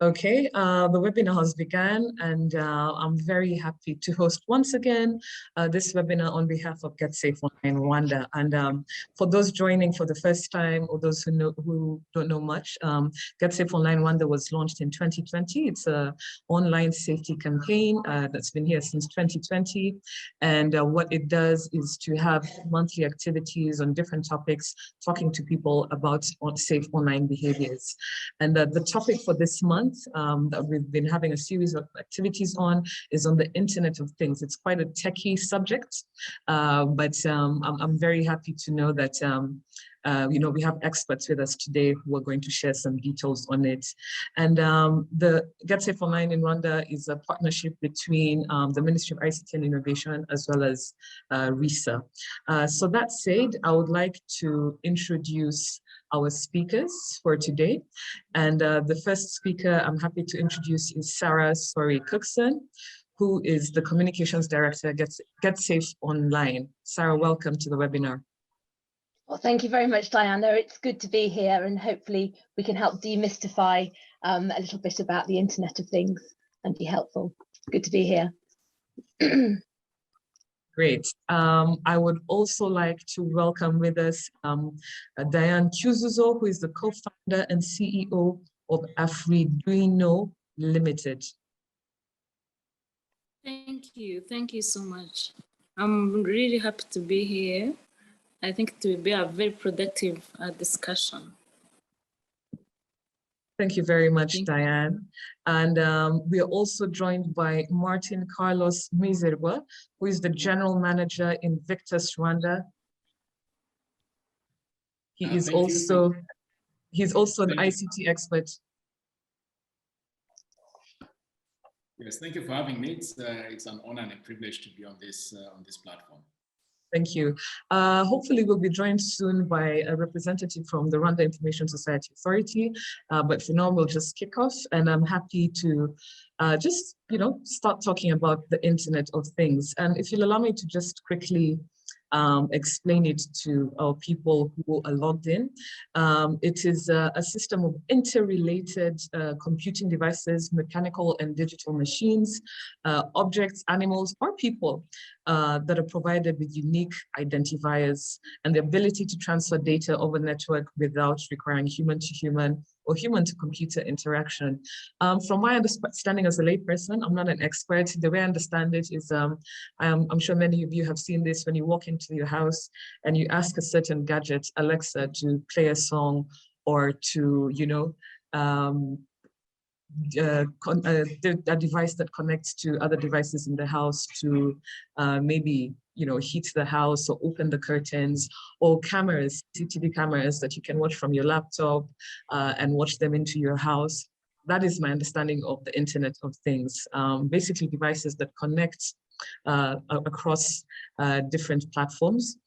Okay, the webinar has begun, and I'm very happy to host once again this webinar on behalf of Get Safe Online Rwanda. And for those joining for the first time or those who don't know much, Get Safe Online Rwanda was launched in 2020. It's an online safety campaign that's been here since 2020. And what it does is to have monthly activities on different topics, talking to people about safe online behaviors. And the topic for this month that we've been having a series of activities on is on the Internet of Things. It's quite a techie subject, but I'm very happy to know that we have experts with us today who are going to share some details on it. And the Get Safe Online in Rwanda is a partnership between the Ministry of ICT and Innovation as well as RISA. So that said, I would like to introduce our speakers for today. And the first speaker I'm happy to introduce is Sarah Sori-Cookson, who is the Communications Director at Get Safe Online. Sarah, welcome to the webinar. Well, thank you very much, Diana. It's good to be here, and hopefully we can help demystify a little bit about the Internet of Things and be helpful. Good to be here. Great. I would also like to welcome with us Diane Chuzuzo, who is the co-founder and CEO of Afriduino Limited. Thank you so much. I'm really happy to be here. I think it will be a very productive discussion. Thank you very much, Diane. And we are also joined by Martin Carlos Mizerwa, who is the General Manager in Victus Rwanda. He's also an ICT expert. Yes, thank you for having me. It's an honor and a privilege to be on this platform. Thank you. Hopefully we'll be joined soon by a representative from the Rwanda Information Society Authority, but for now we'll just kick off, and I'm happy to just, start talking about the Internet of Things. And if you'll allow me to just quickly explain it to our people who are logged in. It is a system of interrelated computing devices, mechanical and digital machines, objects, animals, or people that are provided with unique identifiers and the ability to transfer data over network without requiring human-to-human or human-to-computer interaction. From my understanding as a layperson, I'm not an expert. The way I understand it is, I'm sure many of you have seen this when you walk into your house and you ask a certain gadget, Alexa, to play a song or to, a device that connects to other devices in the house to maybe heat the house or open the curtains, or cameras, CCTV cameras that you can watch from your laptop and watch them into your house. That is my understanding of the Internet of Things. Basically devices that connect across different platforms,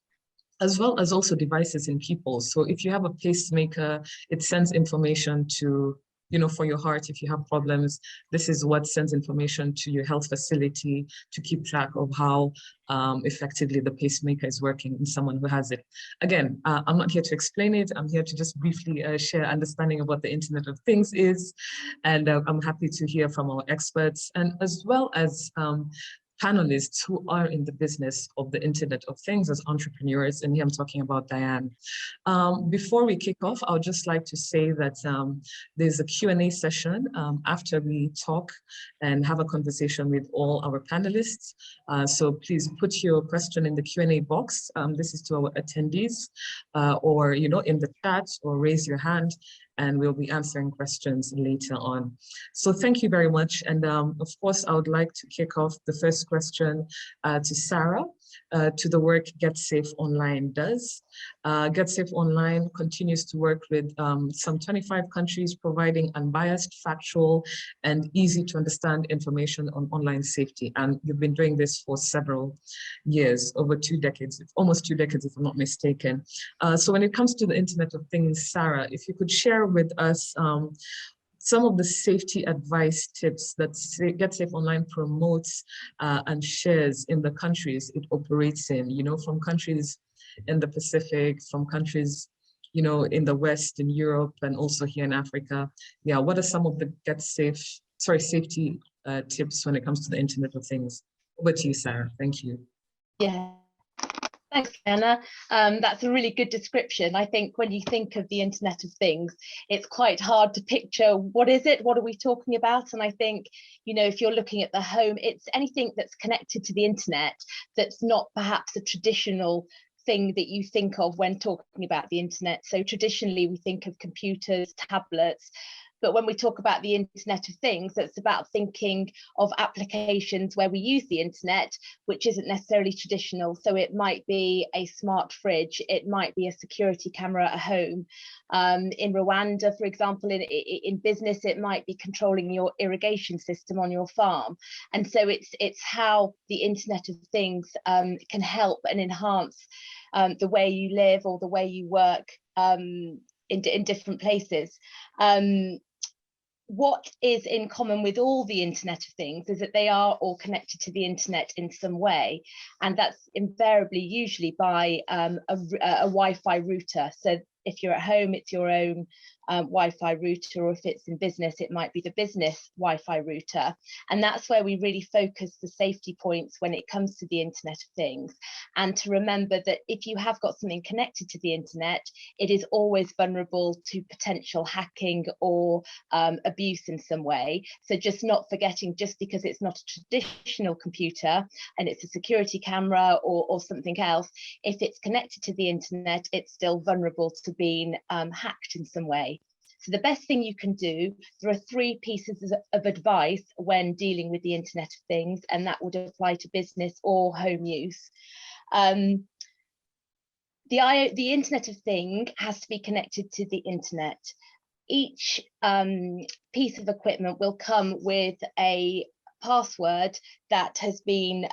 as well as also devices in people. So if you have a pacemaker, it sends information to, for your heart. If you have problems, this is what sends information to your health facility to keep track of how effectively the pacemaker is working in someone who has it. Again, I'm not here to explain it. I'm here to just briefly share understanding of what the Internet of Things is. And I'm happy to hear from our experts, and as well as panelists who are in the business of the Internet of Things as entrepreneurs, and here I'm talking about Diane. Before we kick off, I would just like to say that there's a Q&A session after we talk and have a conversation with all our panelists. So please put your question in the Q&A box. This is to our attendees, or in the chat, or raise your hand, and we'll be answering questions later on. So thank you very much. And of course, I would like to kick off the first question to Sarah, to the work Get Safe Online does. Get Safe Online continues to work with some 25 countries, providing unbiased, factual, and easy to understand information on online safety. And you've been doing this for several years, over 2 decades, almost 2 decades, if I'm not mistaken. So when it comes to the Internet of Things, Sarah, if you could share with us some of the safety advice tips that Get Safe Online promotes and shares in the countries it operates in, from countries in the Pacific, from countries, you know, in the West, in Europe, and also here in Africa. Yeah, what are some of the safety tips when it comes to the Internet of Things? Over to you, Sarah. Thank you. Yeah. Thanks, Anna. That's a really good description. I think when you think of the Internet of Things, it's quite hard to picture what is it, what are we talking about? And I think, you know, if you're looking at the home, it's anything that's connected to the internet that's not perhaps a traditional thing that you think of when talking about the internet. So traditionally we think of computers, tablets, but when we talk about the Internet of Things, it's about thinking of applications where we use the internet, which isn't necessarily traditional. So it might be a smart fridge, it might be a security camera at home. In Rwanda, for example, in business, it might be controlling your irrigation system on your farm. And so it's how the Internet of Things can help and enhance the way you live or the way you work in different places. What is in common with all the Internet of Things is that they are all connected to the internet in some way, and that's invariably usually by a Wi-Fi router. So if you're at home, it's your own Wi-Fi router, or if it's in business, it might be the business Wi-Fi router. And that's where we really focus the safety points when it comes to the Internet of Things. And to remember that if you have got something connected to the internet, it is always vulnerable to potential hacking or abuse in some way. So just not forgetting, just because it's not a traditional computer and it's a security camera or something else, if it's connected to the internet, it's still vulnerable to being hacked in some way. So the best thing you can do, there are 3 pieces of advice when dealing with the Internet of Things, and that would apply to business or home use. The Internet of Things has to be connected to the internet. Each piece of equipment will come with a password that has been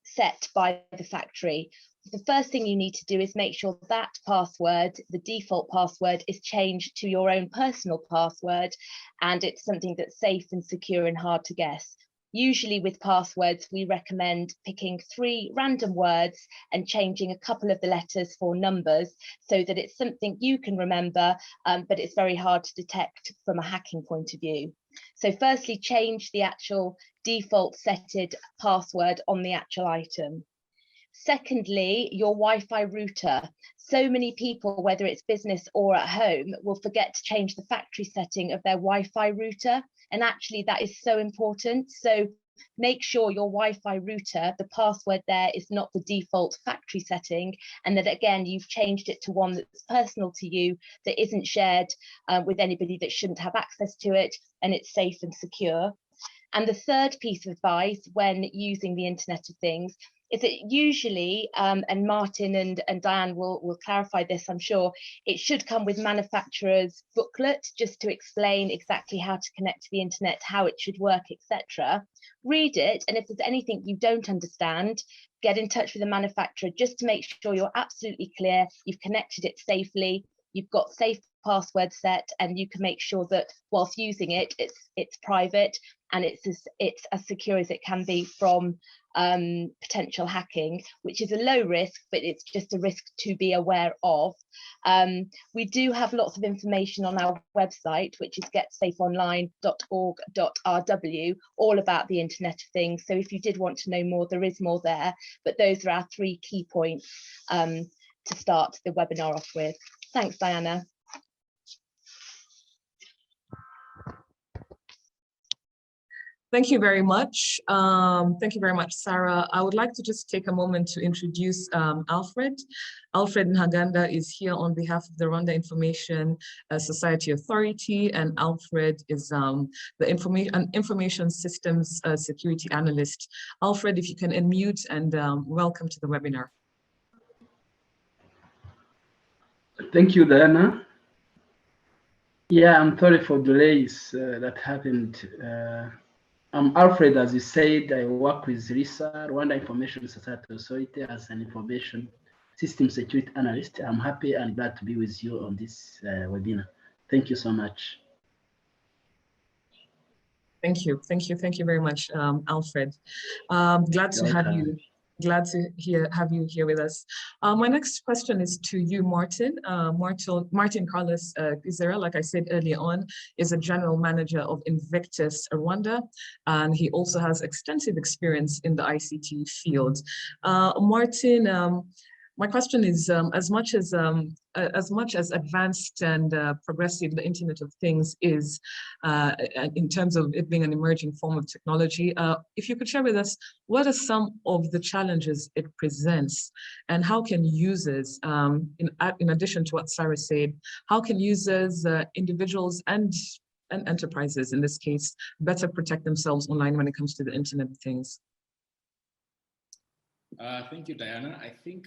set by the factory. The first thing you need to do is make sure that password, the default password, is changed to your own personal password, and it's something that's safe and secure and hard to guess. Usually with passwords, we recommend picking 3 random words and changing a couple of the letters for numbers so that it's something you can remember, but it's very hard to detect from a hacking point of view. So firstly, change the actual default setted password on the actual item. Secondly, your Wi-Fi router. So many people, whether it's business or at home, will forget to change the factory setting of their Wi-Fi router. And actually that is so important. So make sure your Wi-Fi router, the password there is not the default factory setting, and that again, you've changed it to one that's personal to you, that isn't shared with anybody that shouldn't have access to it, and it's safe and secure. And the third piece of advice when using the Internet of Things is that usually, and Martin and Diane will clarify this, I'm sure, it should come with manufacturer's booklet just to explain exactly how to connect to the internet, how it should work, etc. Read it, and if there's anything you don't understand, get in touch with the manufacturer just to make sure you're absolutely clear, you've connected it safely, you've got safe password set, and you can make sure that whilst using it, it's private and it's as secure as it can be from potential hacking, which is a low risk, but it's just a risk to be aware of. We do have lots of information on our website, which is getsafeonline.org.rw, all about the Internet of Things. So if you did want to know more, there is more there, but those are our 3 key points to start the webinar off with. Thanks, Diana. Thank you very much. Thank you very much, Sarah. I would like to just take a moment to introduce Alfred. Alfred Ntaganda is here on behalf of the Rwanda Information Society Authority, and Alfred is an information systems security analyst. Alfred, if you can unmute, and welcome to the webinar. Thank you, Diana. Yeah, I'm sorry for delays that happened. I'm Alfred, as you said. I work with RISA, Rwanda Information Society Authority, as an information system security analyst. I'm happy and glad to be with you on this webinar. Thank you so much. Thank you very much, Alfred. Glad to have you. Glad to have you here with us. My next question is to you, Martin. Martin Carlos Gizera, like I said earlier on, is a general manager of Invictus Rwanda, and he also has extensive experience in the ICT field. Martin, my question is, as much as advanced and progressive the Internet of Things is, in terms of it being an emerging form of technology, if you could share with us, what are some of the challenges it presents, and how can users, in addition to what Sarah said, how can users, individuals and enterprises in this case, better protect themselves online when it comes to the Internet of Things? Thank you, Diana. I think,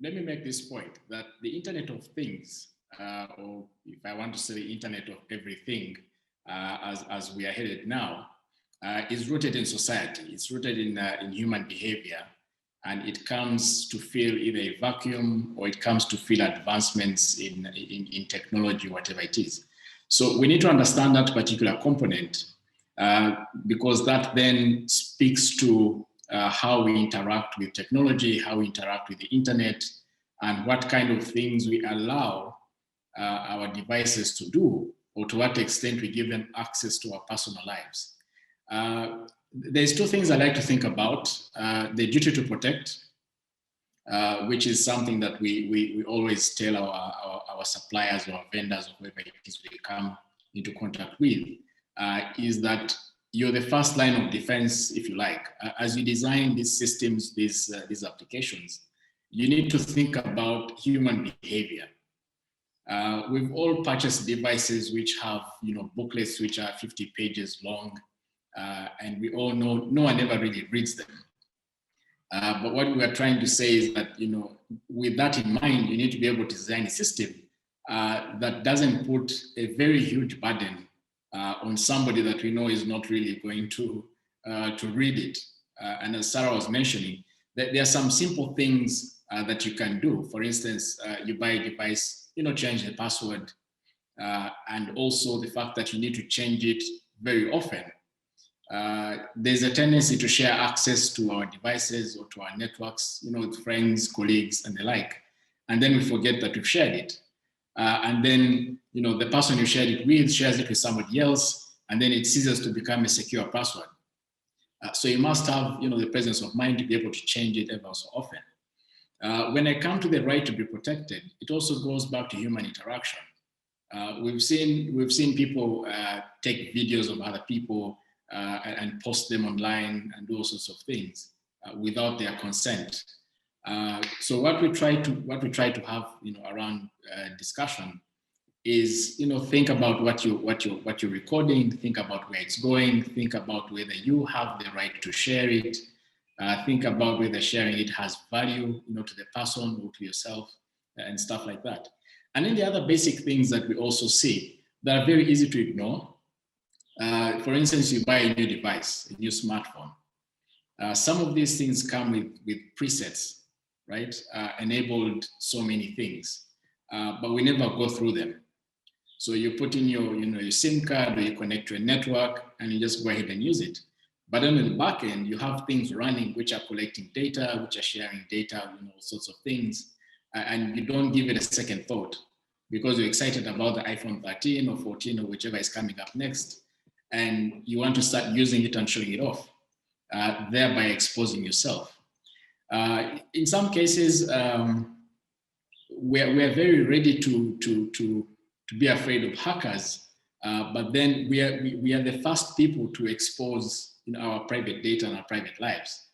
let me make this point, that the Internet of Things, or if I want to say the Internet of everything, as we are headed now, is rooted in society. It's rooted in human behavior, and it comes to fill either a vacuum or it comes to fill advancements in technology, whatever it is. So we need to understand that particular component, because that then speaks to how we interact with technology, how we interact with the internet, and what kind of things we allow our devices to do, or to what extent we give them access to our personal lives. There's two things I like to think about. The duty to protect, which is something that we always tell our suppliers or our vendors or whoever it is we come into contact with, is that you're the first line of defense, if you like. As you design these systems, these applications, you need to think about human behavior. We've all purchased devices which have, booklets which are 50 pages long, and we all know no one ever really reads them. But what we are trying to say is that, with that in mind, you need to be able to design a system that doesn't put a very huge burden on somebody that we know is not really going to read it. And as Sarah was mentioning, there are some simple things that you can do. For instance, you buy a device, change the password, and also the fact that you need to change it very often. There's a tendency to share access to our devices or to our networks, with friends, colleagues, and the like. And then we forget that we've shared it. And then, the person you shared it with shares it with somebody else, and then it ceases to become a secure password. So you must have, the presence of mind to be able to change it ever so often. When I come to the right to be protected, it also goes back to human interaction. We've seen people take videos of other people and post them online and do all sorts of things without their consent. So what we try to have, around discussion is, think about what you're recording, think about where it's going, think about whether you have the right to share it, think about whether sharing it has value, to the person or to yourself, and stuff like that. And then the other basic things that we also see that are very easy to ignore. For instance, you buy a new device, a new smartphone. Some of these things come with presets, right? Enabled so many things, but we never go through them. So you put in your SIM card, or you connect to a network, and you just go ahead and use it. But then in the back end, you have things running which are collecting data, which are sharing data, all sorts of things, and you don't give it a second thought because you're excited about the iPhone 13 or 14 or whichever is coming up next, and you want to start using it and showing it off, thereby exposing yourself. In some cases, we're very ready to be afraid of hackers, but then we are the first people to expose our private data and our private lives.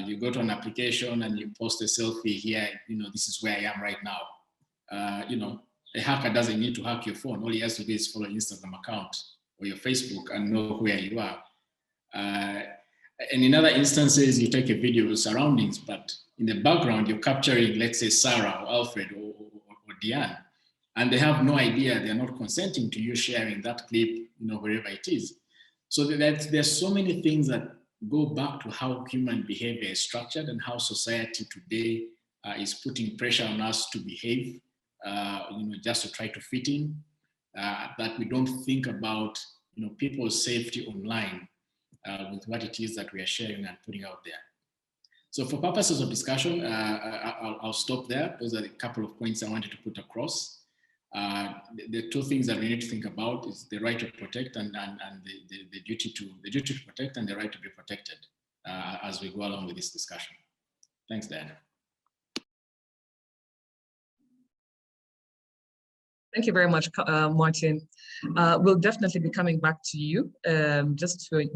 You go to an application and you post a selfie here, this is where I am right now. A hacker doesn't need to hack your phone. All he has to do is follow your Instagram account or your Facebook and know where you are. And in other instances, you take a video of your surroundings, but in the background, you're capturing, let's say, Sarah or Alfred or Diane, and they have no idea, they're not consenting to you sharing that clip, wherever it is. So there's so many things that go back to how human behavior is structured and how society today is putting pressure on us to behave, just to try to fit in, that we don't think about, people's safety online with what it is that we are sharing and putting out there. So for purposes of discussion, I'll stop there. Those are a couple of points I wanted to put across. The two things that we need to think about is the right to protect and the duty to protect and the right to be protected as we go along with this discussion. Thanks, Dan. Thank you very much, Martin. We'll definitely be coming back to you just to,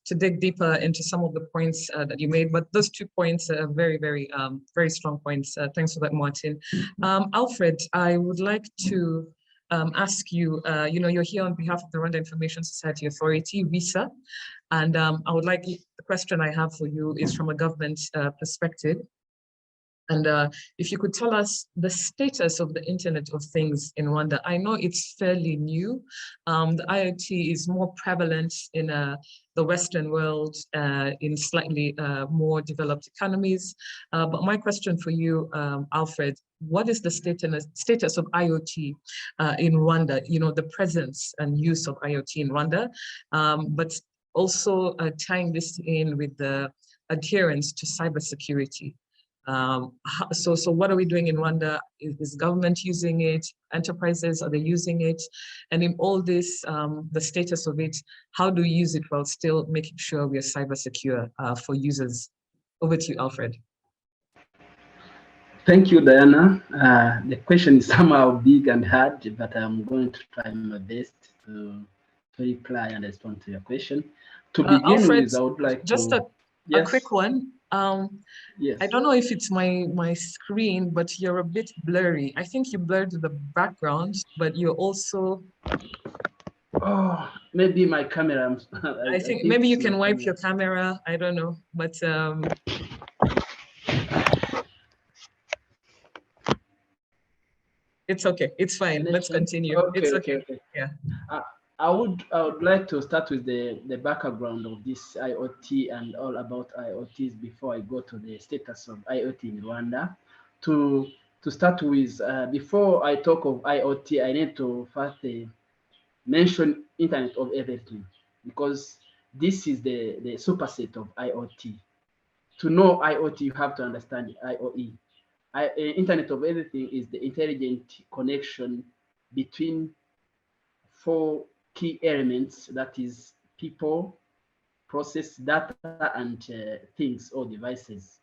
to dig deeper into some of the points that you made. But those 2 points are very, very strong points. Thanks for that, Martin. Alfred, I would like to ask you, you're here on behalf of the Rwanda Information Society Authority, RISA, and I would like, the question I have for you is from a government perspective. And if you could tell us the status of the Internet of Things in Rwanda. I know it's fairly new. The IoT is more prevalent in the Western world, in slightly more developed economies. But my question for you, Alfred, what is the status of IoT in Rwanda? The presence and use of IoT in Rwanda, but also tying this in with the adherence to cybersecurity. So what are we doing in Rwanda? Is government using it? Enterprises, are they using it? And in all this, the status of it, how do we use it while still making sure we are cyber secure for users? Over to you, Alfred. Thank you, Diana. The question is somehow big and hard, but I'm going to try my best to reply and respond to your question. To begin Alfred, with, I would like just to... a quick one. Yes. I don't know if it's my screen, but you're a bit blurry. I think you blurred the background, but you're also... Oh, maybe my camera. I think maybe you can wipe your camera. I don't know, but it's okay. It's fine. Let's continue. Okay, it's okay. Okay. Yeah. I would like to start with the background of this IoT and all about IoTs before I go to the status of IoT in Rwanda. To start with, before I talk of IoT, I need to first mention Internet of Everything, because this is the superset of IoT. To know IoT, you have to understand IoE. Internet of Everything is the intelligent connection between 4 key elements, that is people, process, data, and things or devices.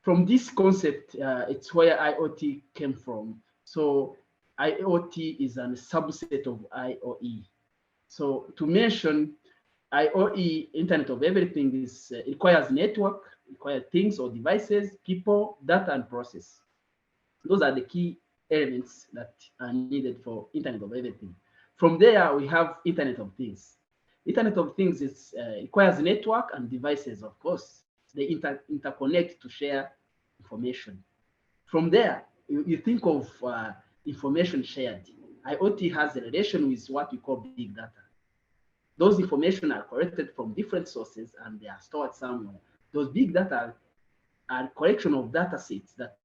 From this concept, it's where IoT came from. So IoT is a subset of IoE. So to mention IoE, Internet of Everything, is requires network, requires things or devices, people, data, and process. Those are the key elements that are needed for Internet of Everything. From there, we have Internet of Things. Internet of Things is, requires network and devices, of course. They interconnect to share information. From there, you think of information shared. IoT has a relation with what we call big data. Those information are collected from different sources and they are stored somewhere. Those big data are a collection of data sets that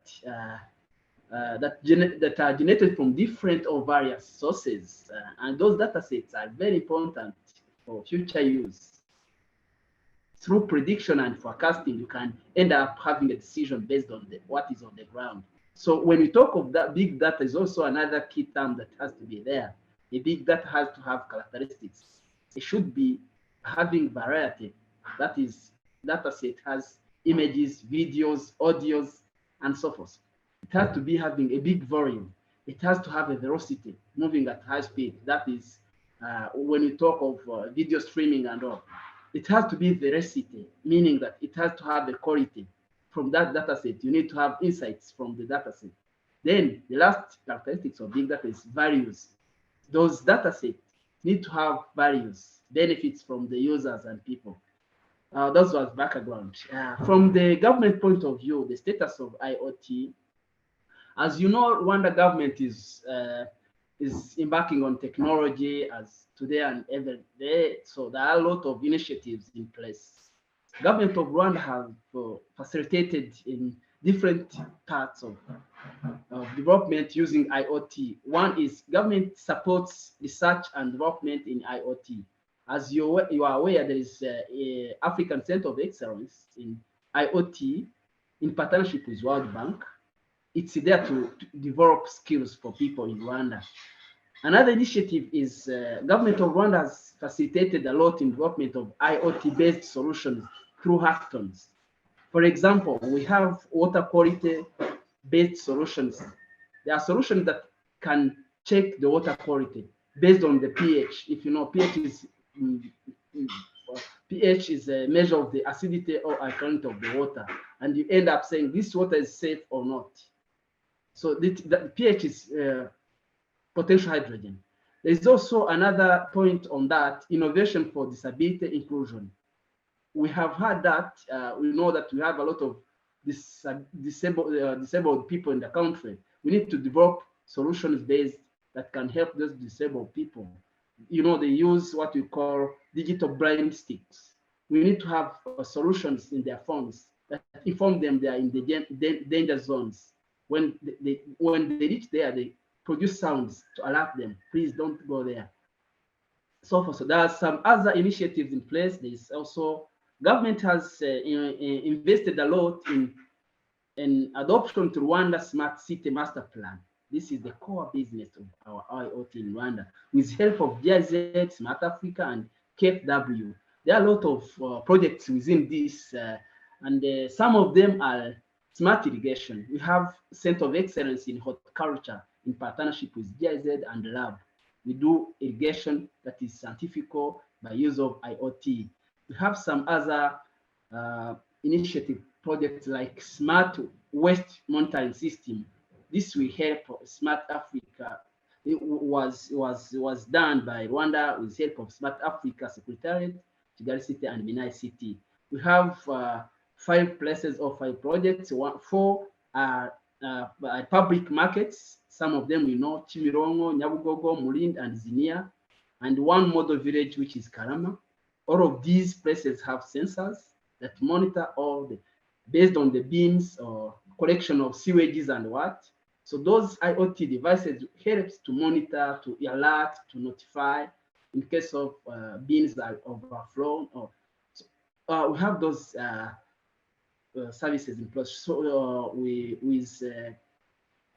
that are generated from different or various sources, and those data sets are very important for future use. Through prediction and forecasting, you can end up having a decision based on what is on the ground. So when we talk of that, big data is also another key term that has to be there. A big data has to have characteristics. It should be having variety. That is, data set has images, videos, audios, and so forth. It has to be having a big volume. It has to have a velocity, moving at high speed. That is, when we talk of video streaming and all. It has to be veracity, meaning that it has to have a quality. From that data set, you need to have insights from the data set. Then the last characteristics of big data is values. Those data sets need to have values, benefits from the users and people. That was background. From the government point of view, the status of IoT, as you know, Rwanda government is embarking on technology as today and every day. So there are a lot of initiatives in place. Government of Rwanda have facilitated in different parts of development using IoT. One is government supports research and development in IoT. As you are aware, there is a African Center of Excellence in IoT in partnership with World Bank. It's there to develop skills for people in Rwanda. Another initiative is government of Rwanda has facilitated a lot in development of IoT-based solutions through hackathons. For example, we have water quality-based solutions. There are solutions that can check the water quality based on the pH. If you know, pH is a measure of the acidity or alkalinity of the water, and you end up saying this water is safe or not. So the pH is potential hydrogen. There is also another point on that, innovation for disability inclusion. We have had that, we know that we have a lot of disabled people in the country. We need to develop solutions based that can help those disabled people. You know, they use what we call digital blind sticks. We need to have solutions in their phones that inform them they are in the danger zones. When they reach there, they produce sounds to alert them. Please don't go there. So there are some other initiatives in place. There is also government has invested a lot in adoption to Rwanda Smart City Master Plan. This is the core business of our IoT in Rwanda, with help of GIZ, Smart Africa, and KFW. There are a lot of projects within this, and some of them are smart irrigation. We have Center of Excellence in Horticulture in partnership with GIZ and Lab. We do irrigation that is scientific by use of IoT. We have some other initiative projects like Smart Waste Monitoring System. This will help Smart Africa. It was done by Rwanda with help of Smart Africa Secretariat, Kigali City, and Minai City. We have 5 places or 5 projects. 4 are public markets. Some of them we know: Chimirongo, Nyabugogo, Mulindi, and Zinia, and 1 model village, which is Karama. All of these places have sensors that monitor based on the bins or collection of sewages and what. So those IoT devices helps to monitor, to alert, to notify in case of bins are overflown. We have those services in place. So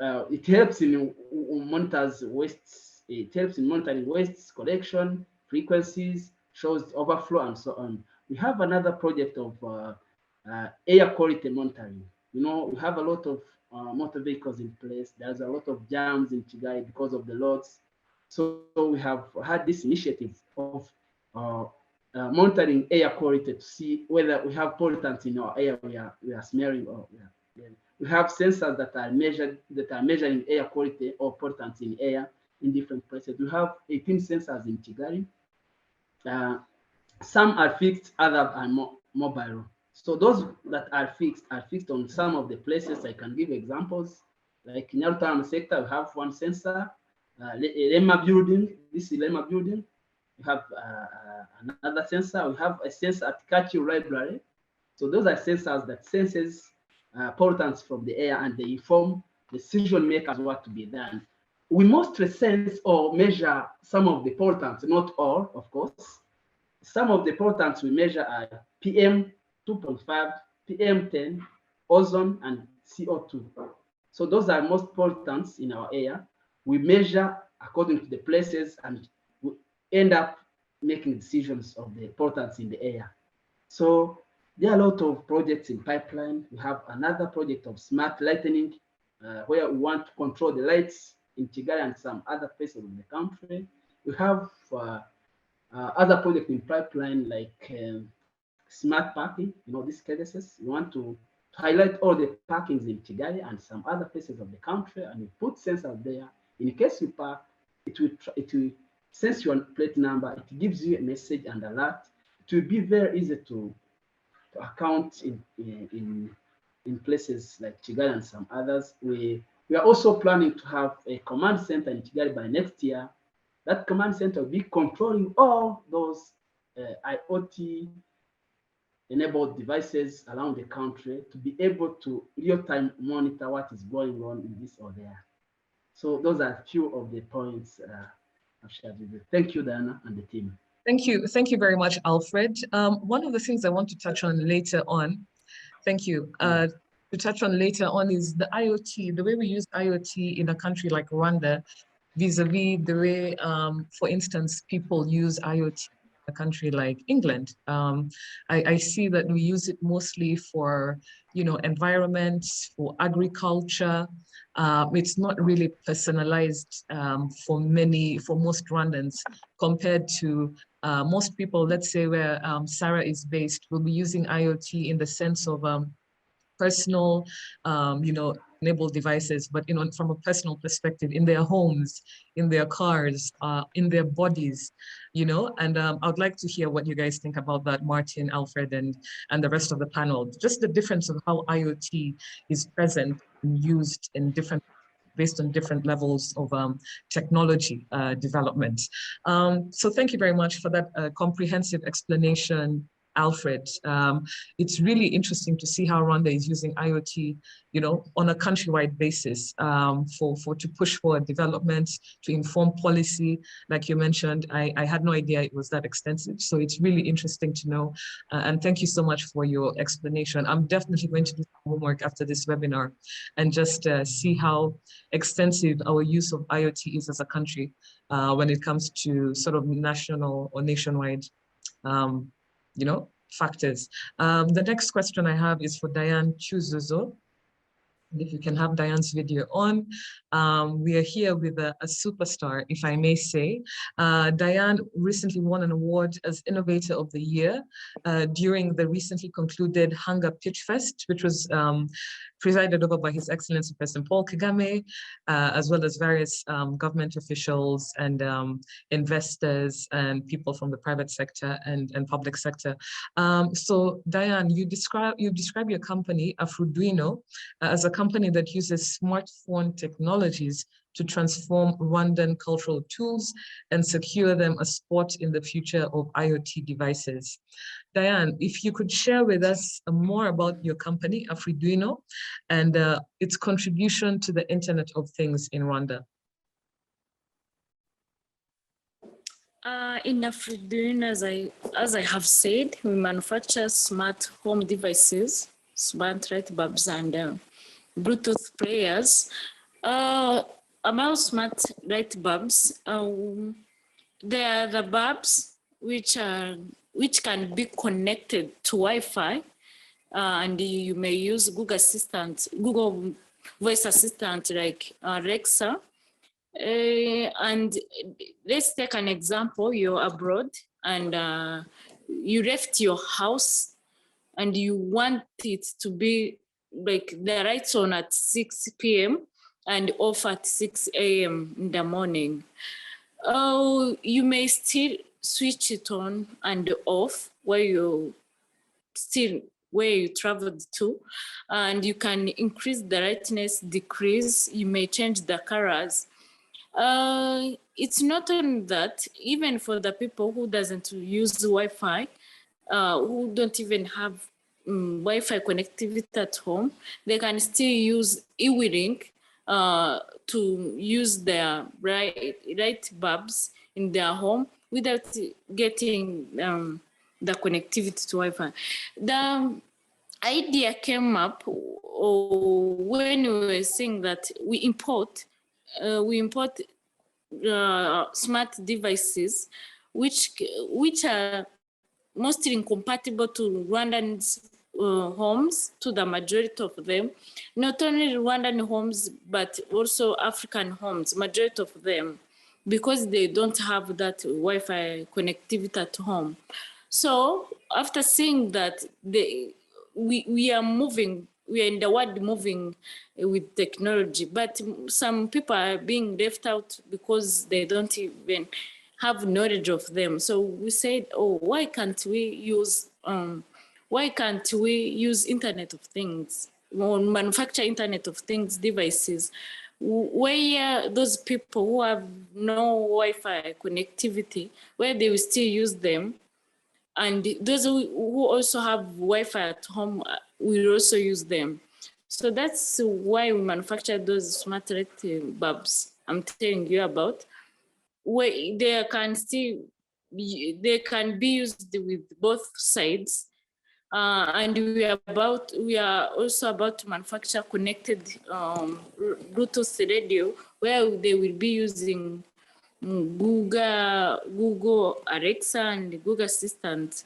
it helps in monitors wastes. It helps in monitoring wastes collection, frequencies, shows overflow, and so on. We have another project of air quality monitoring. You know, we have a lot of motor vehicles in place. There's a lot of jams in Kigali because of the loads. So we have had this initiative of monitoring air quality to see whether we have pollutants in our air we are smelling, or we have sensors that are measuring air quality or pollutants in air in different places. We have 18 sensors in Kigali. Some are fixed, others are mobile. So those that are fixed on some of the places. I can give examples. Like in Nyarutarama sector, we have 1 sensor. Lema building, this is Lema building. We have another sensor. We have a sensor at Kachu Library. So those are sensors that senses pollutants from the air, and they inform decision makers what to be done. We mostly sense or measure some of the pollutants, not all, of course. Some of the pollutants we measure are PM 2.5, PM10, ozone, and CO2. So those are most pollutants in our air. We measure according to the places, and we end up making decisions of the pollutants in the air. So there are a lot of projects in pipeline. We have another project of smart lighting, where we want to control the lights in Kigali and some other places of the country. We have other projects in pipeline like smart parking. You know, these cases, we want to highlight all the parkings in Kigali and some other places of the country, and we put sensors there. In case you park, it will sense your plate number. It gives you a message and alert. It will be very easy to account in places like Kigali and some others. We are also planning to have a command center in Kigali by next year. That command center will be controlling all those IoT enabled devices around the country to be able to real-time monitor what is going on in this or there. So those are a few of the points I've shared with you. Thank you, Diana, and the team. Thank you very much, Alfred. One of the things I want to touch on later on, thank you. to touch on later on is the IoT, the way we use IoT in a country like Rwanda, vis-a-vis the way, for instance, people use IoT in a country like England. I see that we use it mostly for, environment, for agriculture. It's not really personalized for most Rwandans compared to most people, let's say where Sarah is based, will be using IoT in the sense of personal, enabled devices, but from a personal perspective, in their homes, in their cars, in their bodies, and I would like to hear what you guys think about that, Martin, Alfred, and the rest of the panel. Just the difference of how IoT is present and used in based on different levels of technology development. So thank you very much for that comprehensive explanation, Alfred. It's really interesting to see how Rwanda is using IoT, on a countrywide basis to push forward development, to inform policy. Like you mentioned, I had no idea it was that extensive. So it's really interesting to know. And thank you so much for your explanation. I'm definitely going to do some homework after this webinar and just see how extensive our use of IoT is as a country when it comes to sort of national or nationwide factors. The next question I have is for Diane Chuzuzo. If you can have Diane's video on. We are here with a superstar, if I may say. Diane recently won an award as Innovator of the Year during the recently concluded Hunger Pitch Fest, which was presided over by His Excellency President Paul Kagame, as well as various government officials and investors and people from the private sector and public sector. So Diane, you describe your company, Afroduino, as a company that uses smartphone technologies to transform Rwandan cultural tools and secure them a spot in the future of IoT devices. Diane, if you could share with us more about your company, Afroduino, and its contribution to the Internet of Things in Rwanda. In Afroduino, as I have said, we manufacture smart home devices, smart light bulbs, and Bluetooth players. About smart light bulbs, they are the bulbs which can be connected to Wi-Fi, and you may use Google voice assistant like Alexa. And let's take an example. You're abroad and you left your house and you want it to be like the lights on at 6 p.m. and off at 6 a.m. in the morning. You may still switch it on and off where you traveled to, and you can increase the brightness, decrease, you may change the colors. It's not only that, even for the people who doesn't use Wi-Fi, who don't even have Wi-Fi connectivity at home, they can still use e-link to use their light bulbs in their home without getting the connectivity to Wi-Fi. The idea came up when we were saying that we import smart devices which are mostly incompatible to Rwandans' homes, to the majority of them. Not only Rwandan homes, but also African homes, majority of them, because they don't have that Wi-Fi connectivity at home. So after seeing that, we are in the world moving with technology, but some people are being left out because they don't even have knowledge of them. So we said, oh, why can't we use Internet of Things, or manufacture Internet of Things devices, where those people who have no Wi-Fi connectivity, where they will still use them, and those who also have Wi-Fi at home will also use them. So that's why we manufacture those smart light bulbs I'm telling you about, where they can be used with both sides. And we are also about to manufacture connected Bluetooth radio, where they will be using Google Alexa and Google Assistant.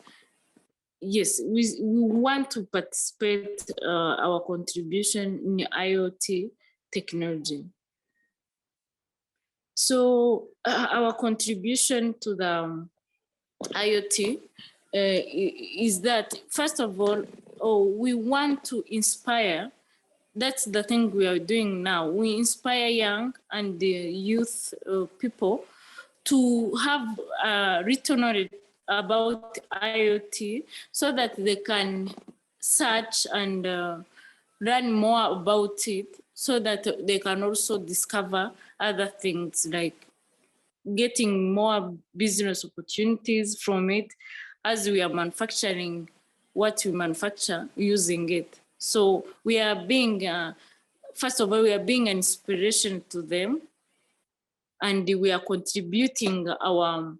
Yes, we want to participate our contribution in IoT technology. So our contribution to the IoT is that, first of all, we want to inspire. That's the thing we are doing now. We inspire young and youth people to have written knowledge about IoT so that they can search and learn more about it, so that they can also discover other things, like getting more business opportunities from it as we are manufacturing what we manufacture using it. So we are being, first of all, we are being an inspiration to them, and we are contributing our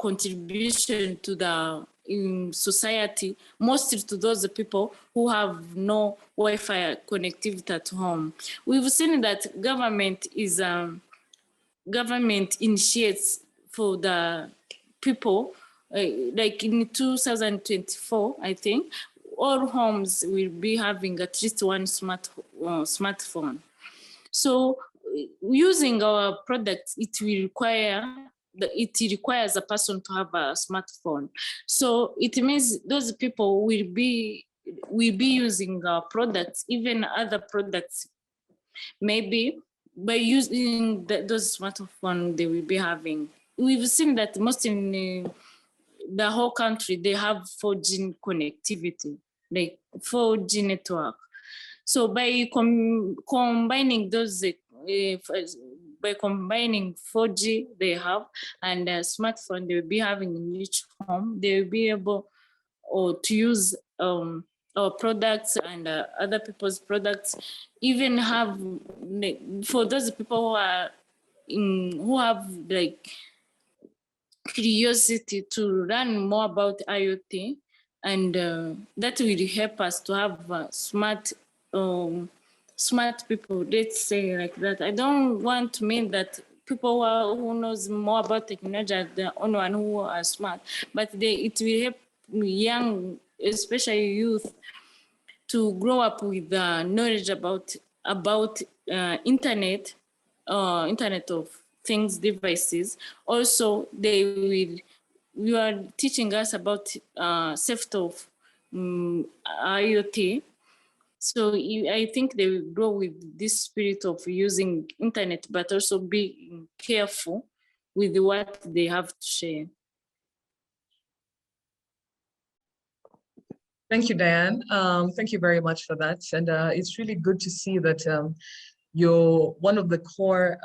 contribution to the in society, mostly to those people who have no Wi-Fi connectivity at home. We've seen that government initiates for the people, like in 2024, I think, all homes will be having at least one smartphone. So using our products, it requires a person to have a smartphone. So it means those people will be using our products, even other products, maybe by using those smartphones they will be having. We've seen that most in the whole country, they have 4G connectivity, like 4G network. So by combining those, by combining 4G they have and a smartphone they will be having in each home, they will be able to use our products and other people's products, even have, for those people who have like curiosity to learn more about IoT, and that will help us to have smart people, let's say like that. I don't want to mean that people who knows more about technology are the only one who are smart, but it will help young, especially youth, to grow up with knowledge about internet of things devices. Also, we are teaching us about safety of IoT. So I think they will grow with this spirit of using internet, but also being careful with what they have to share. Thank you, Diane. Thank you very much for that. And it's really good to see that one of the core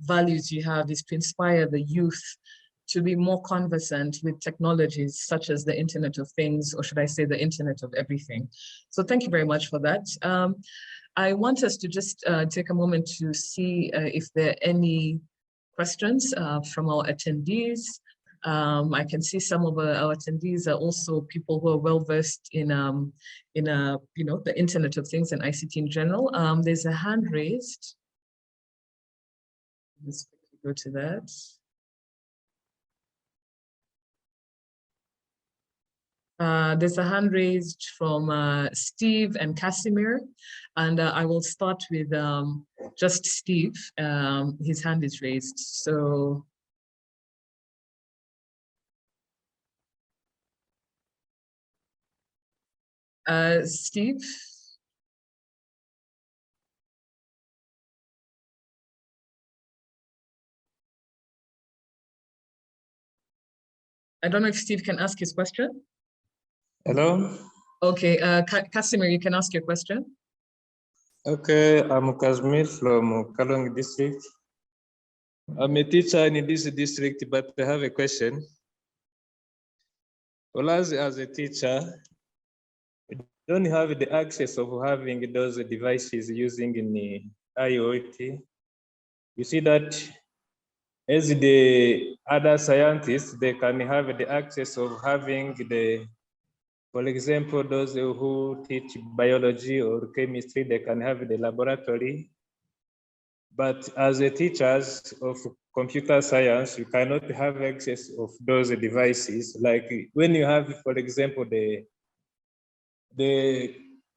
values you have is to inspire the youth to be more conversant with technologies such as the Internet of Things, or should I say the Internet of Everything. So thank you very much for that. I want us to just take a moment to see if there are any questions from our attendees. I can see some of our attendees are also people who are well versed in the Internet of Things and ICT in general. There's a hand raised. Let's quickly go to that. There's a hand raised from Steve and Casimir, and I will start with just Steve. His hand is raised. So Steve? I don't know if Steve can ask his question. Hello? Okay, Casimir, you can ask your question. Okay, I'm Casimir from Kalong district. I'm a teacher in this district, but I have a question. Well, as a teacher, we don't have the access of having those devices using in the IoT. You see that as the other scientists, they can have the access of having for example, those who teach biology or chemistry, they can have the laboratory. But as a teachers of computer science, you cannot have access of those devices. Like when you have, for example, the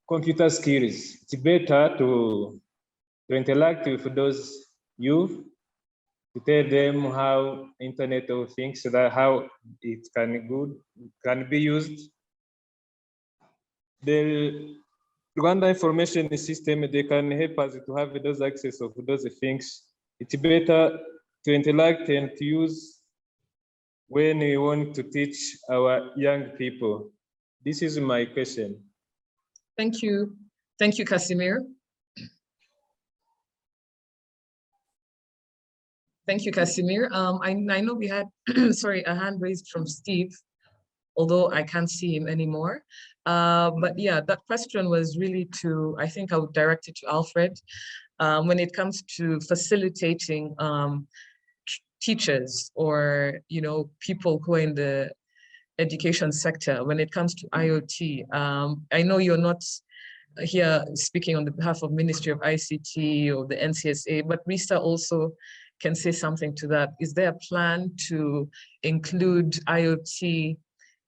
computer skills, it's better to interact with those youth, to tell them how Internet of Things, that how it can be used. The Rwanda information system, they can help us to have those access of those things. It's better to interact and to use when we want to teach our young people. This is my question. Thank you. Thank you, Casimir. Thank you, Casimir. I know we had, sorry, a hand raised from Steve, although I can't see him anymore. But yeah, that question was really I think I would direct it to Alfred. When it comes to facilitating teachers or, people who are in the education sector, when it comes to IoT, I know you're not here speaking on the behalf of Ministry of ICT or the NCSA, but RISA also can say something to that. Is there a plan to include IoT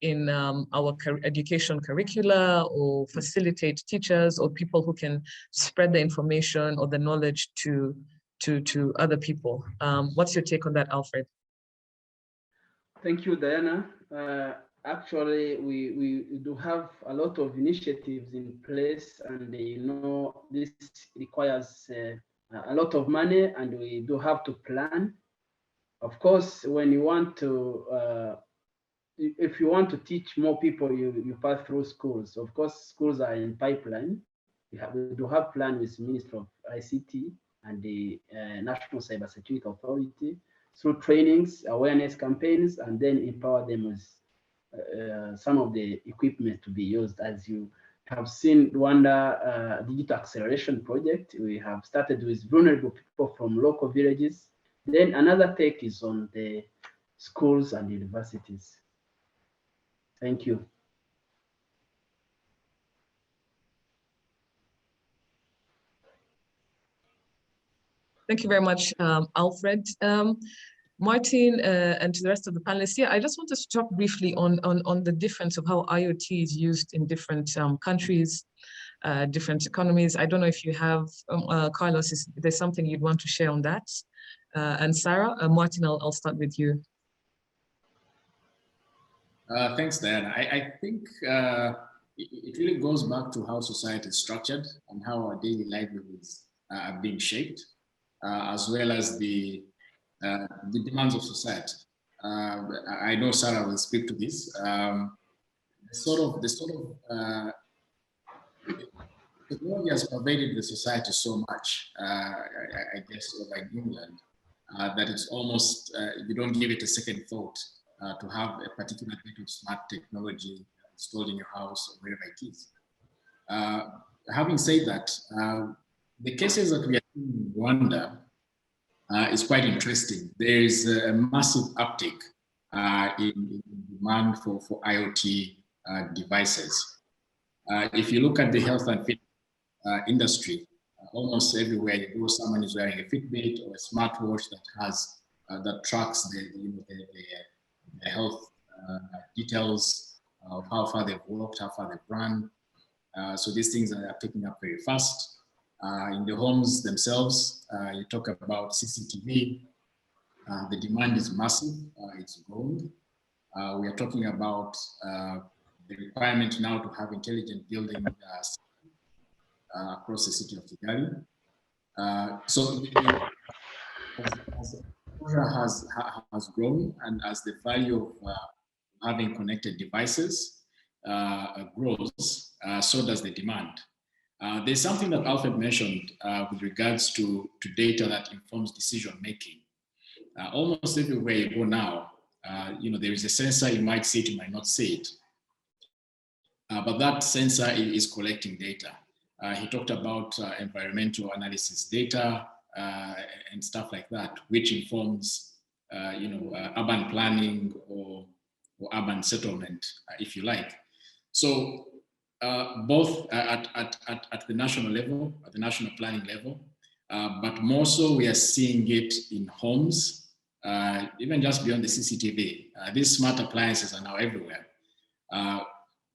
in our education curricula, or facilitate teachers or people who can spread the information or the knowledge to other people? What's your take on that, Alfred? Thank you, Diana. Actually, we do have a lot of initiatives in place, and this requires a lot of money, and we do have to plan. Of course, when you want to, if you want to teach more people, you pass through schools. Of course, schools are in pipeline. We do have plan with Ministry of ICT and the National Cybersecurity Authority through trainings, awareness campaigns, and then empower them with some of the equipment to be used. As you have seen, Rwanda Digital Acceleration Project, we have started with vulnerable people from local villages. Then another take is on the schools and universities. Thank you. Thank you very much, Alfred. Martin, and to the rest of the panelists, yeah, I just want to talk briefly on the difference of how IoT is used in different countries, different economies. I don't know if you have, Carlos, is there something you'd want to share on that? And Sarah, Martin, I'll start with you. Thanks, Diana. I think it really goes back to how society is structured and how our daily livelihoods are being shaped, as well as the demands of society. I know Sarah will speak to this. Technology has pervaded the society so much, I guess, like England, that it's almost, you don't give it a second thought to have a particular bit of smart technology installed in your house or wherever it is. Having said that, the cases that we are seeing in Rwanda is quite interesting. There is a massive uptick in demand for IoT devices. If you look at the health and fitness industry, almost everywhere you go, someone is wearing a Fitbit or a smartwatch that has that tracks the health details of how far they've walked, how far they've run. So these things are picking up very fast. In the homes themselves, you talk about CCTV. The demand is massive. It's growing. We are talking about the requirement now to have intelligent building across the city of Kigali. So as exposure has grown, and as the value of having connected devices grows, so does the demand. There's something that Alfred mentioned with regards to data that informs decision making. Almost everywhere you go now, there is a sensor. You might see it, you might not see it, but that sensor is collecting data. He talked about environmental analysis data and stuff like that, which informs urban planning or urban settlement, if you like. So both at the national level, at the national planning level, but more so we are seeing it in homes, even just beyond the CCTV. These smart appliances are now everywhere.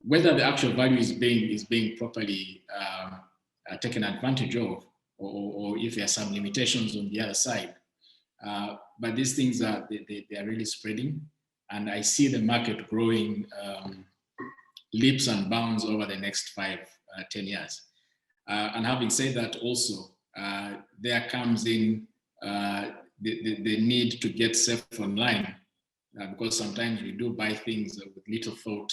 Whether the actual value is being properly taken advantage of, or if there are some limitations on the other side. But these things they are really spreading, and I see the market growing leaps and bounds over the next 5-10 years. And having said that, also there comes in the need to get safe online, because sometimes we do buy things with little thought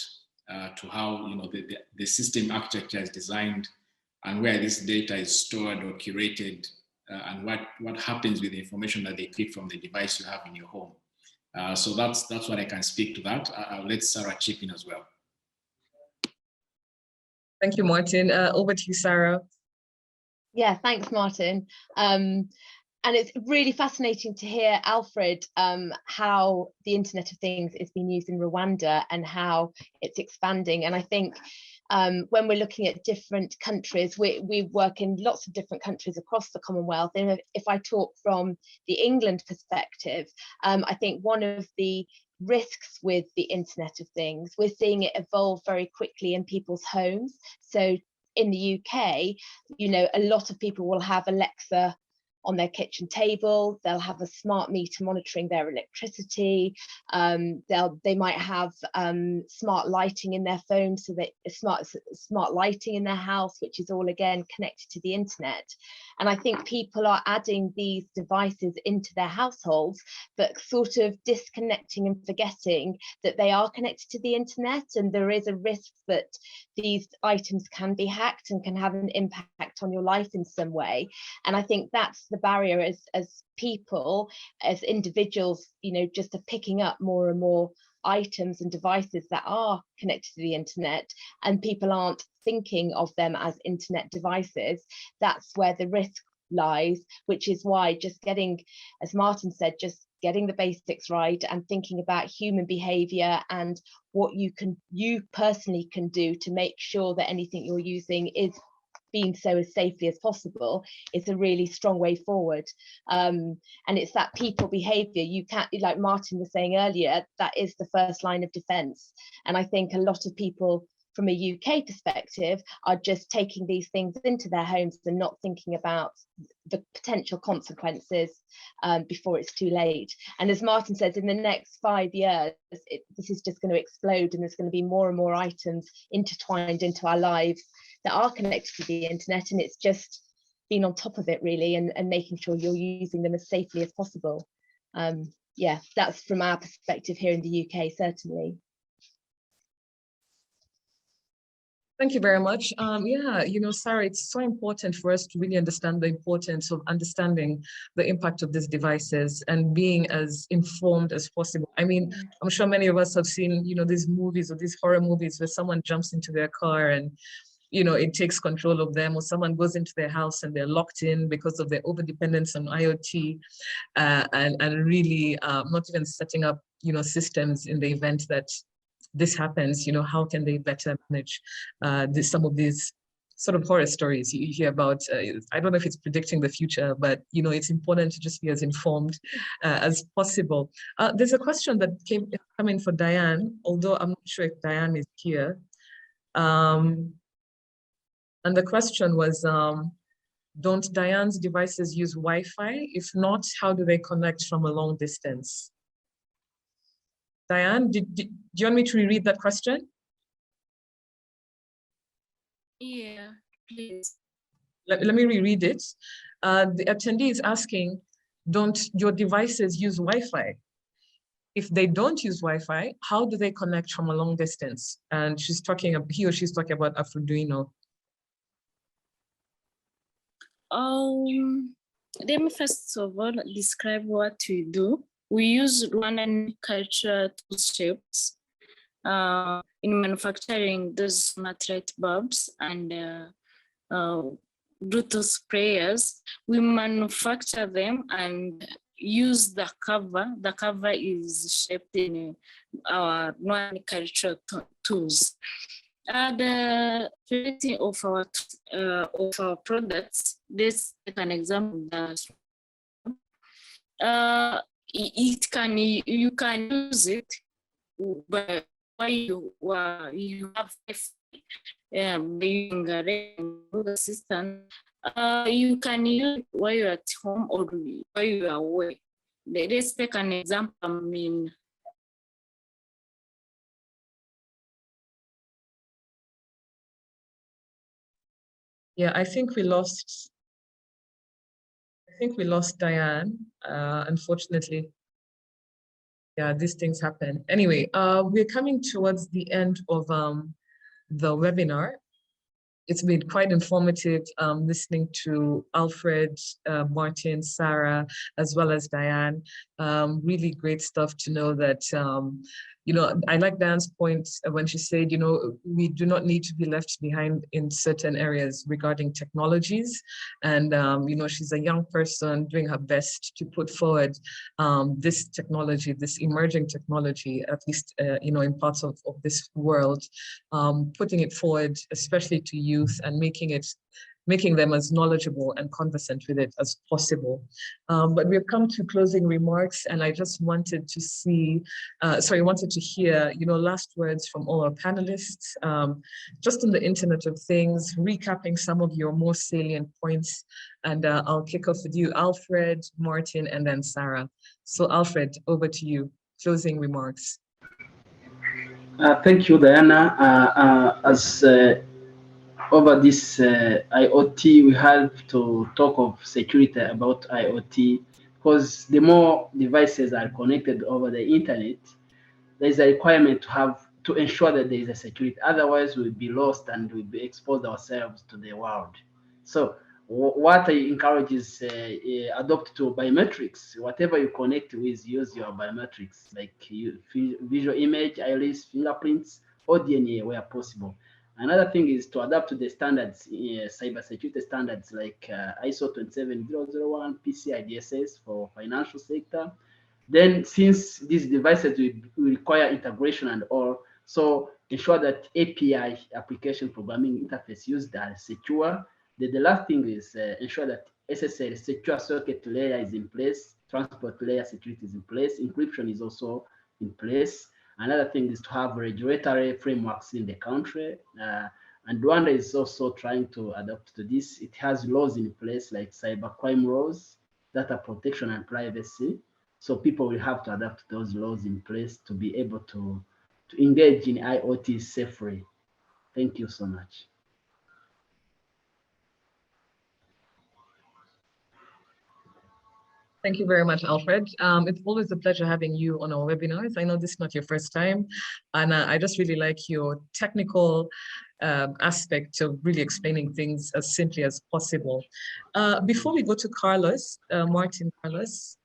to how the system architecture is designed, and where this data is stored or curated, and what happens with the information that they pick from the device you have in your home. So that's what I can speak to that. I'll let Sarah chip in as well. Thank you, Martin. Over to you, Sarah. Yeah, thanks, Martin. And it's really fascinating to hear, Alfred, how the Internet of Things is being used in Rwanda and how it's expanding. And I think when we're looking at different countries, we work in lots of different countries across the Commonwealth. And if I talk from the England perspective, I think one of the risks with the Internet of Things, we're seeing it evolve very quickly in people's homes. So in the UK, a lot of people will have Alexa on their kitchen table. They'll have a smart meter monitoring their electricity. They might have smart lighting in their phone, so that smart lighting in their house, which is all again connected to the internet. And I think people are adding these devices into their households, but sort of disconnecting and forgetting that they are connected to the internet, and there is a risk that these items can be hacked and can have an impact on your life in some way. And I think that's the barrier as people, as individuals, just are picking up more and more items and devices that are connected to the internet, and people aren't thinking of them as internet devices. That's where the risk lies, which is why just getting, as Martin said, just getting the basics right and thinking about human behavior and what you personally can do to make sure that anything you're using is being so as safely as possible is a really strong way forward. And it's that people behavior. You can't, like Martin was saying earlier, that is the first line of defense. And I think a lot of people from a UK perspective are just taking these things into their homes and not thinking about the potential consequences before it's too late. And as Martin says, in the next 5 years, this is just going to explode, and there's going to be more and more items intertwined into our lives that are connected to the internet, and it's just being on top of it really, and making sure you're using them as safely as possible. Yeah, that's from our perspective here in the UK, certainly. Thank you very much. Yeah, Sarah, it's so important for us to really understand the importance of understanding the impact of these devices and being as informed as possible. I mean, I'm sure many of us have seen, these movies or these horror movies where someone jumps into their car and, it takes control of them, or someone goes into their house and they're locked in because of their overdependence on IoT, and really not even setting up, systems in the event that this happens. How can they better manage some of these sort of horror stories you hear about? I don't know if it's predicting the future, but it's important to just be as informed as possible. There's a question that came in for Diane, although I'm not sure if Diane is here. And the question was, don't Diane's devices use Wi-Fi? If not, how do they connect from a long distance? Diane, do you want me to reread that question? Yeah, please. Let me reread it. The attendee is asking, don't your devices use Wi-Fi? If they don't use Wi-Fi, how do they connect from a long distance? And he or she's talking about Arduino. Let me first of all describe what we do. We use Rwandan culture shapes in manufacturing those smart light bulbs and Bluetooth prayers. We manufacture them and use the cover. The cover is shaped in our non-cultural tools. The creating of our products. Let's take an example. You can use it, but while you have being a assistant, you can use it while you're at home or while you're away. Let's take an example. I mean, Yeah, I think we lost Diane, unfortunately. Yeah, these things happen. Anyway, we're coming towards the end of the webinar. It's been quite informative listening to Alfred, Martin, Sarah, as well as Diane. Really great stuff to know that, you know, I like Diane's point when she said, you know, we do not need to be left behind in certain areas regarding technologies. And, you know, she's a young person doing her best to put forward this technology, this emerging technology, at least, you know, in parts of this world, putting it forward, especially to youth, and making them as knowledgeable and conversant with it as possible. But we've come to closing remarks, and I just wanted to hear, you know, last words from all our panelists, just on the Internet of Things, recapping some of your more salient points. And I'll kick off with you, Alfred, Martin, and then Sarah. So Alfred, over to you, closing remarks. Thank you, Diana. As over this IoT, we have to talk of security about IoT, because the more devices are connected over the internet, there is a requirement to ensure that there is a security. Otherwise, we'll be lost and we'll be exposed ourselves to the world. So what I encourage is adopt to biometrics. Whatever you connect with, use your biometrics, like visual image, iris, fingerprints, or DNA where possible. Another thing is to adapt to the standards, cybersecurity standards like ISO 27001, PCI DSS for financial sector. Then, since these devices will require integration and all, so ensure that API, application programming interface, used are secure. The last thing is ensure that SSL, secure socket layer, is in place, transport layer security is in place, encryption is also in place. Another thing is to have regulatory frameworks in the country. And Rwanda is also trying to adapt to this. It has laws in place like cybercrime laws, data protection and privacy. So people will have to adapt to those laws in place to be able to engage in IoT safely. Thank you so much. Thank you very much, Alfred. It's always a pleasure having you on our webinars. I know this is not your first time, and I just really like your technical aspect of really explaining things as simply as possible. Before we go to Carlos, Martin, Carlos,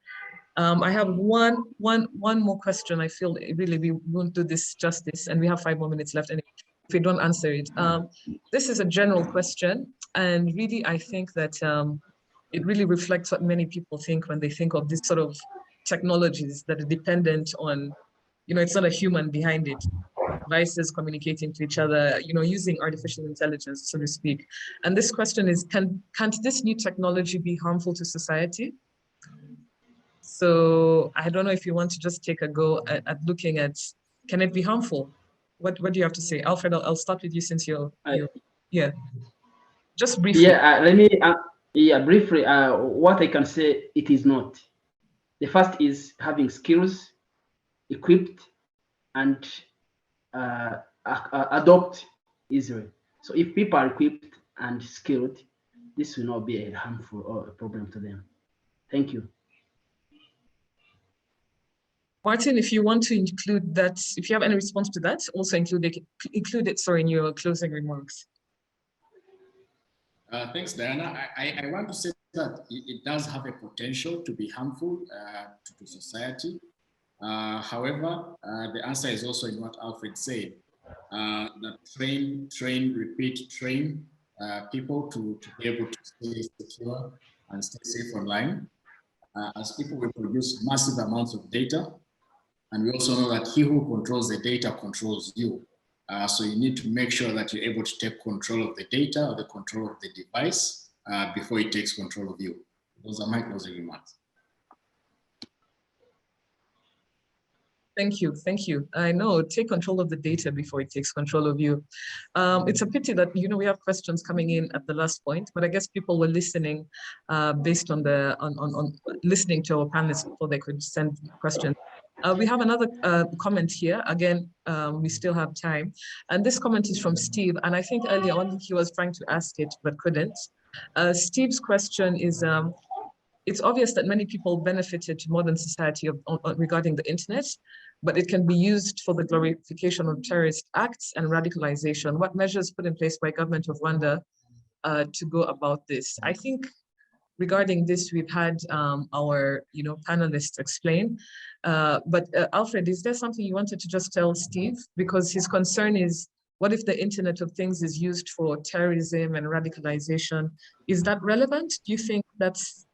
I have one more question. I feel really we won't do this justice, and we have 5 more minutes left anyway, if we don't answer it. This is a general question, and really I think that it really reflects what many people think when they think of this sort of technologies that are dependent on, you know, it's not a human behind it, devices communicating to each other, you know, using artificial intelligence, so to speak. And this question is, can't this new technology be harmful to society? So I don't know if you want to just take a go at looking at, can it be harmful? What do you have to say? Alfred, I'll start with you since you're yeah. Just briefly. Yeah, let me, briefly, what I can say, it is not. The first is having skills, equipped, and adopt easily. So if people are equipped and skilled, this will not be a harmful or a problem to them. Thank you. Martin, if you want to include that, if you have any response to that, also include it, sorry, in your closing remarks. Thanks, Diana. I want to say that it does have a potential to be harmful to society. However, the answer is also in what Alfred said, that train, repeat, train people to be able to stay secure and stay safe online. as people will produce massive amounts of data. And we also know that he who controls the data controls you. So you need to make sure that you're able to take control of the data or the control of the device before it takes control of you. Those are my closing remarks. Thank you, thank you. I know, take control of the data before it takes control of you. It's a pity that, you know, we have questions coming in at the last point, but I guess people were listening based on the, on listening to our panelists before they could send questions. We have another comment here. Again, we still have time. And this comment is from Steve. And I think earlier on he was trying to ask it, but couldn't. Steve's question is, it's obvious that many people benefited to modern society regarding the internet, but it can be used for the glorification of terrorist acts and radicalization. What measures put in place by government of Rwanda to go about this? I think regarding this, we've had our panelists explain, but Alfred, is there something you wanted to just tell Steve? Because his concern is, what if the Internet of Things is used for terrorism and radicalization? Is that relevant? Do you think that's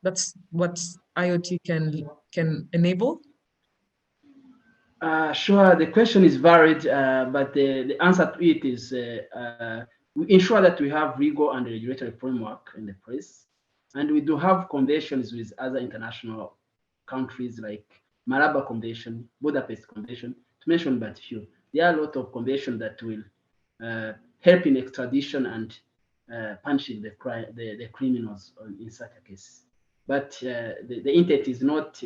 what IoT can enable? Sure, the question is varied, but the answer to it is we ensure that we have legal and regulatory framework in the place. And we do have conventions with other international countries like Malaba Convention, Budapest Convention, to mention but few. There are a lot of conventions that will help in extradition and punishing the criminals in such a case. But the intent is not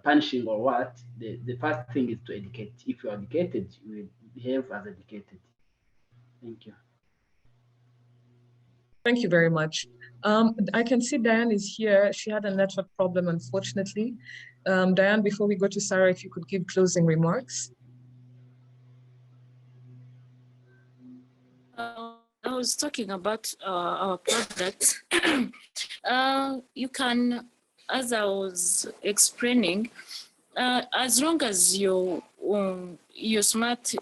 punishing or what. The first thing is to educate. If you are educated, you will behave as educated. Thank you. Thank you very much. I can see Diane is here. She had a network problem, unfortunately. Diane, before we go to Sarah, if you could give closing remarks. I was talking about our product. You can, as I was explaining, as long as your smart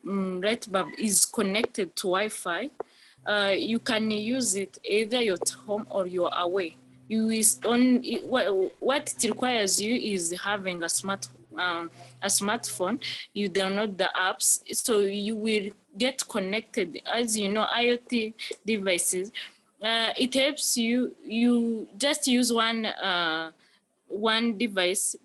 light bulb is connected to Wi-Fi, you can use it either you're at home or you're away. What it requires you is having a smartphone. You download the apps, so you will get connected. As you know, IoT devices, it helps you. You just use one device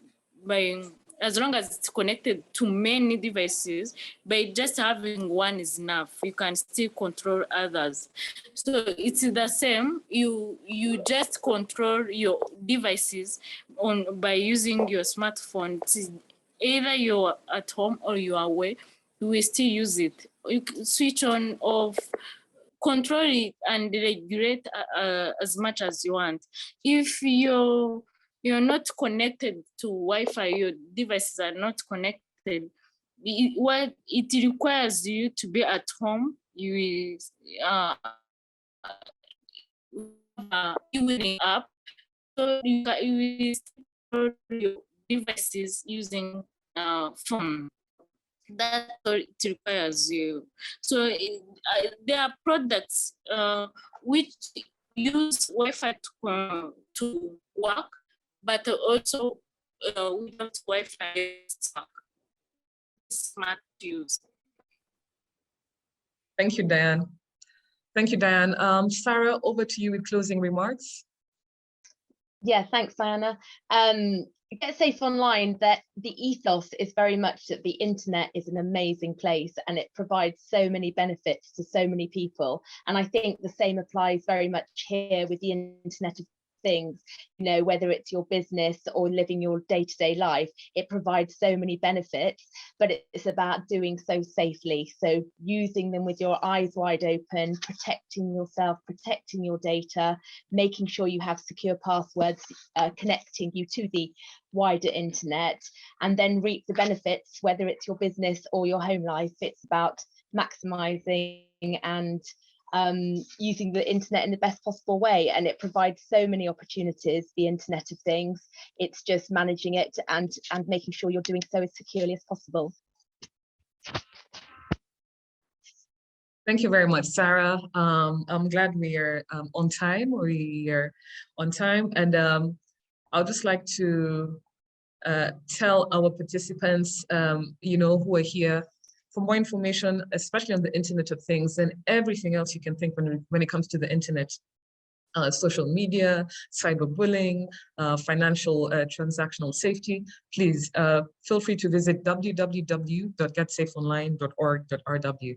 by, as long as it's connected to many devices, by just having one is enough. You can still control others. So it's the same. You just control your devices by using your smartphone. Either you're at home or you're away, you will still use it. You can switch on, off, control it and regulate as much as you want. If you're not connected to Wi-Fi, your devices are not connected, what it requires you to be at home, you will evening app, so you will control your devices using phone. That's what it requires you. So there are products which use Wi-Fi to work, but also without Wi-Fi smart use. Thank you, Diane. Thank you, Diane. Sarah, over to you with closing remarks. Yeah, thanks, Diana. Get Safe Online, that the ethos is very much that the internet is an amazing place and it provides so many benefits to so many people. And I think the same applies very much here with the Internet of Things, you know, whether it's your business or living your day-to-day life, it provides so many benefits, but it's about doing so safely. So using them with your eyes wide open, protecting yourself, protecting your data, making sure you have secure passwords connecting you to the wider internet, and then reap the benefits, whether it's your business or your home life. It's about maximizing and using the internet in the best possible way, and it provides so many opportunities, the Internet of Things. It's just managing it and making sure you're doing so as securely as possible. Thank you very much, Sarah. I'm glad we are on time. We are on time, and I'd just like to tell our participants, who are here, for more information, especially on the Internet of Things and everything else you can think when it comes to the Internet, social media, cyberbullying, financial transactional safety, please feel free to visit www.getsafeonline.org.rw.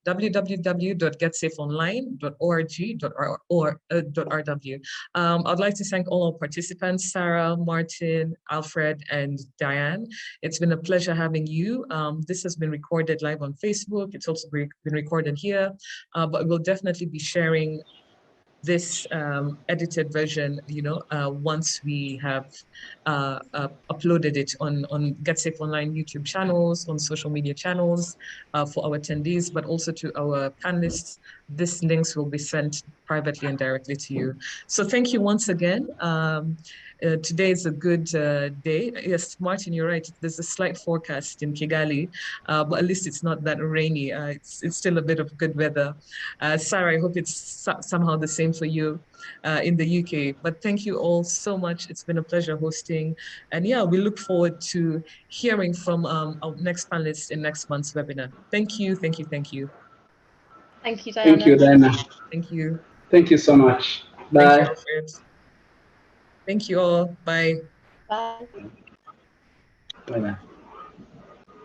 www.getsafeonline.org.rw. I'd like to thank all our participants, Sarah, Martin, Alfred, and Diane. It's been a pleasure having you. This has been recorded live on Facebook. It's also been recorded here, but we'll definitely be sharing this edited version, once we have uploaded it on Get Safe Online YouTube channels, on social media channels for our attendees, but also to our panelists. These links will be sent privately and directly to you. So thank you once again. Today is a good day. Yes, Martin, you're right. There's a slight forecast in Kigali, but at least it's not that rainy. It's still a bit of good weather. Sarah, I hope it's somehow the same for you in the UK. But thank you all so much. It's been a pleasure hosting. And yeah, we look forward to hearing from our next panelists in next month's webinar. Thank you, thank you, thank you. Thank you, Diana. Thank you, Diana. Thank you. Thank you so much. Bye. Thank you, Alfred. Thank you all. Bye. Bye. Bye.